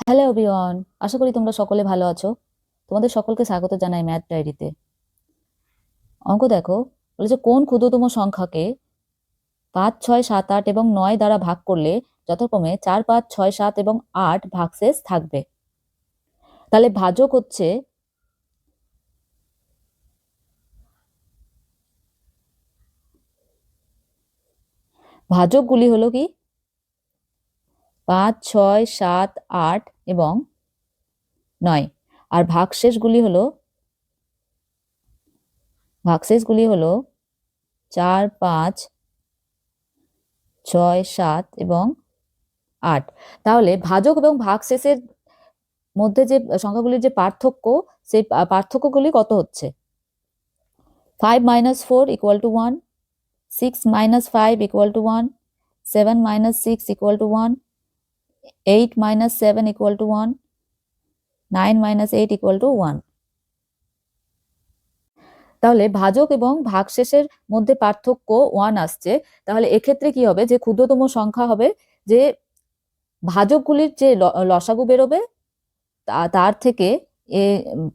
Hello everyone, আশা করি তোমরা সকলে ভালো আছো। তোমাদের সকলকে স্বাগত জানাই ম্যাথ ডায়েরিতে। অঙ্ক দেখো, বলেছে কোন ক্ষুদ্রতম সংখ্যাকে 5, 6, 7, 8 এবং 9 দ্বারা ভাগ করলে যথাক্রমে 4, 5, 6, 7 এবং 8 ভাগশেষ থাকবে। তাহলে ভাজক হচ্ছে ভাজকগুলি হলো কি 5, 6, 7, 8 এবং 9, আর ভাগশেষগুলি হলো 4, 5, 6, 7 এবং 8। তাহলে ভাজক এবং ভাগশেষের মধ্যে যে সংখ্যাগুলির যে পার্থক্য, সেই পার্থক্যগুলি কত হচ্ছে? 5 - 4 = 1, 6 - 5 = 1, 7 - 6 = 1, 8 - 7 = 1, 9 - 8 = 1। তাহলে ভাজক এবং ভাগশেষের মধ্যে পার্থক্য 1 আসছে। তাহলে এক্ষেত্রে কি হবে, যে ক্ষুদ্রতম সংখ্যা হবে, যে ভাজকগুলির যে লসাগু বেরোবে তার থেকে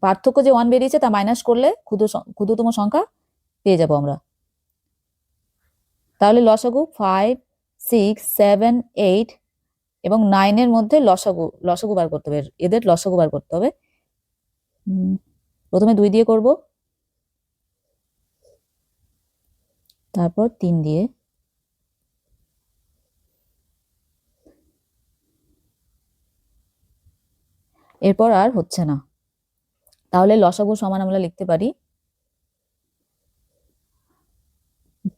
পার্থক্য যে 1 বেরিয়েছে তা মাইনাস করলে ক্ষুদ্রতম সংখ্যা পেয়ে যাবো আমরা। তাহলে লসাগু 5, 6, 7, 8 এবং 9 এর মধ্যে লসাগু বার করতে হবে, এদের লসাগু বার করতে হবে। প্রথমে 2 দিয়ে করব, তারপর 3 দিয়ে, এরপর আর হচ্ছে না। তাহলে লসাগু সমান আমরা লিখতে পারি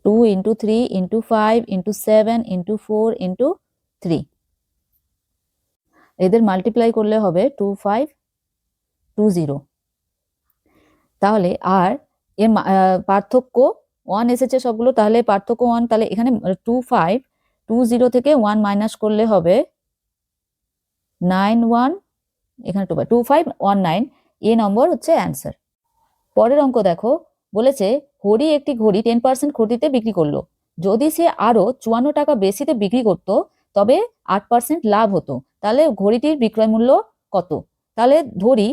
2 × 3 × 5 × 7 × 4 × 3। এদের মাল্টিপ্লাই করলে হবে 2520। তাহলে আর এর পার্থক্য 1 এসেছে সবগুলো, তাহলে পার্থক্য 1। তাহলে এখানে 2520 থেকে 1 মাইনাস করলে হবে 91, এখানে 2519। এ নম্বর হচ্ছে অ্যান্সার। পরের অঙ্ক দেখো, বলেছে হরি একটি ঘড়ি 10% ক্ষতিতে বিক্রি করলো। যদি সে আরো 54 টাকা বেশিতে বিক্রি করত তবে 8% লাভ হতো। তাহলে ঘড়িটির বিক্রয় মূল্য কত? তাহলে ধরি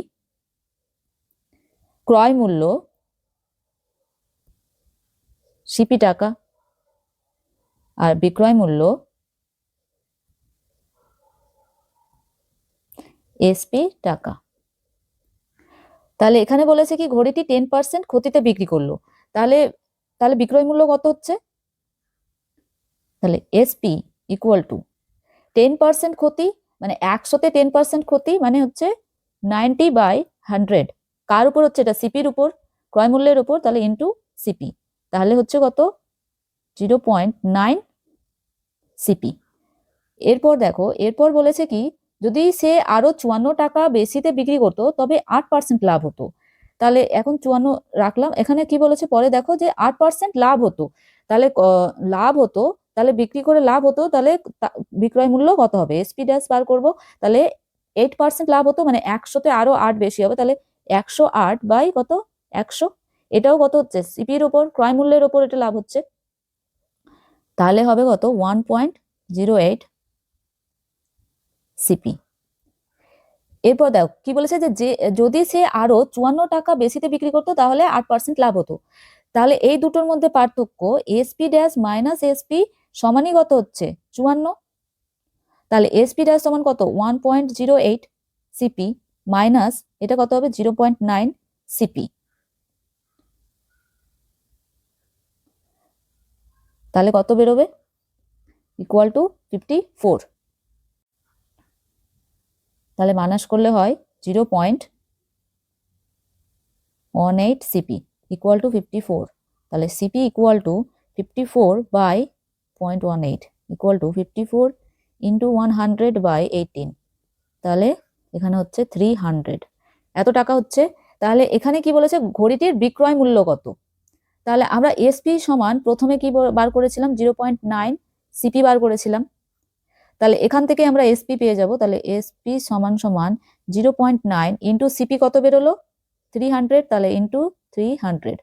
ক্রয় মূল্য সিপি টাকা আর বিক্রয় মূল্য এসপি টাকা। তাহলে এখানে বলেছে কি ঘড়িটি 10% ক্ষতিতে বিক্রি করলো, তাহলে তাহলে বিক্রয় মূল্য কত হচ্ছে? তাহলে এসপি ইকুয়াল টু 10% ক্ষতি, মানে 100-তে 10% ক্ষতি মানে হচ্ছে 90/100। কার উপর হচ্ছে এটা? সিপির উপর, ক্রয় মূল্যের উপর। তাহলে ইন্টু সিপি, তাহলে হচ্ছে কত? 0.9 সিপি। এরপর দেখো, এরপর বলেছে কি যদি সে আরো 54 টাকা বেশিতে বিক্রি করতো তবে 8% লাভ হতো। তাহলে এখন 54 রাখলাম, এখানে কি বলেছে পরে দেখো যে 8% লাভ হতো। তাহলে লাভ হতো, তাহলে বিক্রি করে লাভ হতো, তাহলে বিক্রয় মূল্য কত হবে? এসপি ড্যাশ বার করবো। তাহলে 8% লাভ হতো, মানে 100-তে আরো 8 বেশি হবে, তাহলে 108 বাই কত? 100। এটাও কত হচ্ছে? সিপির উপর, ক্রয় মূল্যের উপর এটা লাভ হচ্ছে। তাহলে হবে কত? 1.08 সিপি। এরপর দেখো কি বলেছে, যে যদি সে আরো 54 টাকা বেশিতে বিক্রি করতো তাহলে 8% লাভ হতো। তাহলে এই দুটোর মধ্যে পার্থক্য এসপি ড্যাশ মাইনাস এসপি সমানই কত হচ্ছে? 54। তাহলে এসপি ড্যাশ সমান কত? 1.08 সিপি মাইনাস এটা কত হবে? 0.9 সিপি। তাহলে কত বেরোবে? Equal to 54। তাহলে মাইনাস করলে হয় 0.18 সিপি ইকুয়াল টু 54। তাহলে CP equal to 54/0.18 equal to 54 into 100/18। তাহলে এখানে হচ্ছে 300, এত টাকা হচ্ছে। তাহলে এখানে কি বলেছে? ঘড়িটির বিক্রয় মূল্য কত? তাহলে আমরা এসপি সমান প্রথমে কি বার করেছিলাম? 0.9 সিপি বার করেছিলাম। তাহলে এখান থেকে আমরা এসপি পেয়ে যাব। তাহলে এসপি সমান সমান 0.9 ইন্টু সিপি কত বেরোলো? 300। তাহলে ইন্টু 300,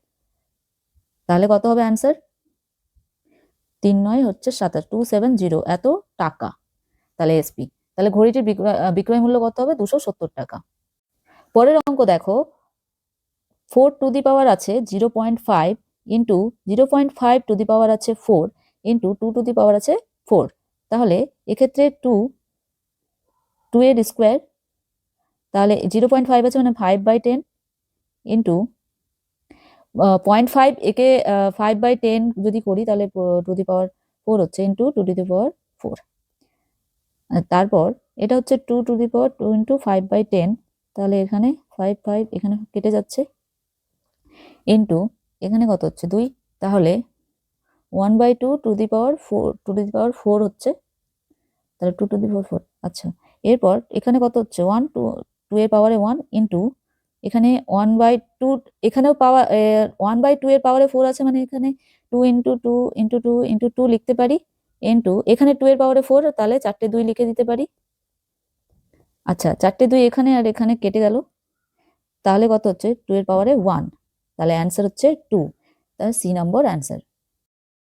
তাহলে কত হবে অ্যান্সার? 3 9 হচ্ছে 27, 270 এত টাকা। তাহলে এসপি। তাহলে ঘড়িটির বিক্রয় মূল্য কত হবে? 270 টাকা। পরের অঙ্ক দেখো, 4 টু দি পাওয়ার আছে 0.5 ইন্টু 0.5 টু দি পাওয়ার আছে 4 ইন্টু 2 টু দি পাওয়ার আছে 4। তাহলে এক্ষেত্রে 2 এর স্কোয়ার, তাহলে 0.5 আছে মানে 5/10 ইন্টু 0.5, একে 5/10 যদি করি তাহলে টু দি পাওয়ার 4 হচ্ছে, ইন্টু 2 টু দি পাওয়ার 4। তারপর এটা হচ্ছে 2 টু দি পাওয়ার 2 ইন্টু 5/10, তাহলে এখানে 5 এখানে কেটে যাচ্ছে, ইন্টু এখানে কত হচ্ছে 2, তাহলে 1/2 টু দি পাওয়ার 4 হচ্ছে, তাহলে 2 টু দি পাওয়ার 4। আচ্ছা, এরপর এখানে কত হচ্ছে 1, 2 এর পাওয়ারে 1 ইন্টু এখানে 1/2, এখানেও পাওয়ার 1/2 এর পাওয়ারে 4 আছে মানে এখানে 2 ইন্টু 2 ইন্টু 2 ইন্টু 2 লিখতে পারি, ইন্টু এখানে 2 এর পাওয়ারে 4, তাহলে 4টে 2 লিখে দিতে পারি। আচ্ছা, 4টে 2 এখানে আর এখানে কেটে গেল, তাহলে কত হচ্ছে 2 এর পাওয়ারে 1, তাহলে অ্যান্সার হচ্ছে 2, তাহলে সি নম্বর অ্যান্সার।